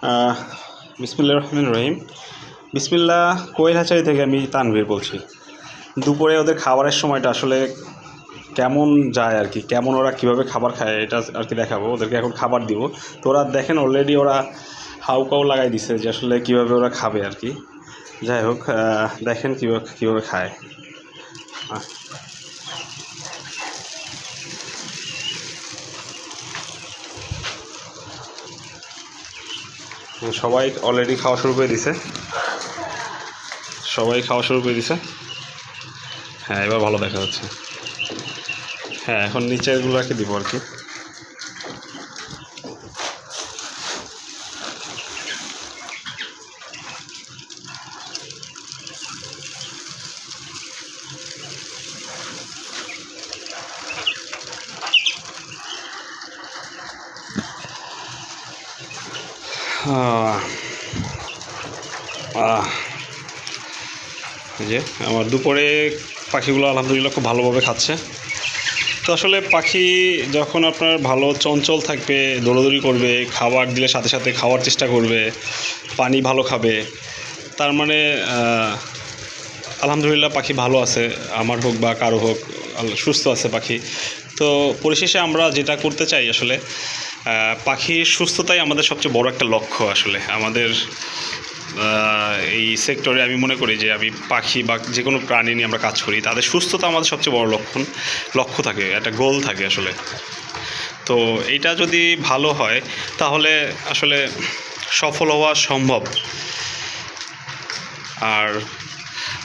আহ, বিসমিল্লাহির রহমানির রহিম। বিসমিল্লাহ কোয়েল হ্যাচারি থেকে আমি তানভীর বলছি। দুপুরে ওদের খাবারের সময়টা আসলে কেমন যায় আর কি, কেমন ওরা কীভাবে খাবার খায় এটা আর কি দেখাবো। ওদেরকে এখন খাবার দিব। তো ওরা দেখেন অলরেডি ওরা হাউকাও লাগাই দিছে যে আসলে কীভাবে ওরা খাবে আর কি। যাই হোক, দেখেন কীভাবে খায়। সবাই অলরেডি খাওয়া শুরু করে দিছে। হ্যাঁ, এবার ভালো দেখা যাচ্ছে। হ্যাঁ, এখন নিচেরগুলো আর কি দিব আর কি। এই যে আমার দুপুরে পাখিগুলো আলহামদুলিল্লাহ খুব ভালোভাবে খাচ্ছে। তো আসলে পাখি যখন আপনার ভালো চঞ্চল থাকবে, দৌড়াদৌড়ি করবে, খাবার দিলে সাথে সাথে খাওয়ার চেষ্টা করবে, পানি ভালো খাবে, তার মানে আলহামদুলিল্লাহ পাখি ভালো আছে, আমার হোক বা কারো হোক, সুস্থ আছে পাখি। তো পরিশেষে আমরা যেটা করতে চাই আসলে, পাখির সুস্থতাই আমাদের সবচেয়ে বড় একটা লক্ষ্য। আসলে আমাদের এই সেক্টরে আমি মনে করি যে আমি পাখি বা যে কোনো প্রাণী নিয়ে আমরা কাজ করি, তাদের সুস্থতা আমাদের সবচেয়ে বড় লক্ষ্য থাকে, একটা গোল থাকে আসলে। তো এইটা যদি ভালো হয় তাহলে আসলে সফল হওয়া সম্ভব। আর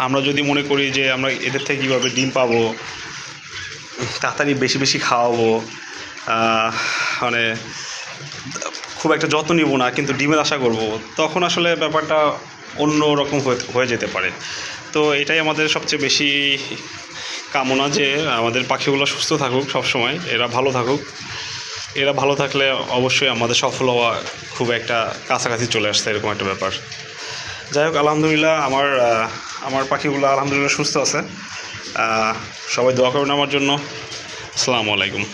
আমরা যদি মনে করি যে আমরা এদের থেকে কীভাবে ডিম পাবো, তাড়াতাড়ি বেশি বেশি খাওয়াবো, মানে খুব একটা যত্ন নিব না কিন্তু ডিমের আশা করব, তখন আসলে ব্যাপারটা অন্য রকম হয়ে যেতে পারে। তো এটাই আমাদের সবচেয়ে বেশি কামনা, যে আমাদের পাখিগুলো সুস্থ থাকুক, সবসময় এরা ভালো থাকুক। এরা ভালো থাকলে অবশ্যই আমাদের সফল হওয়া খুব একটা কাছাকাছি চলে আসছে, এরকম একটা ব্যাপার। যাই হোক, আলহামদুলিল্লাহ আমার পাখিগুলো আলহামদুলিল্লাহ সুস্থ আছে। সবাই দোয়া করবেন আমার জন্য। আসসালামু আলাইকুম।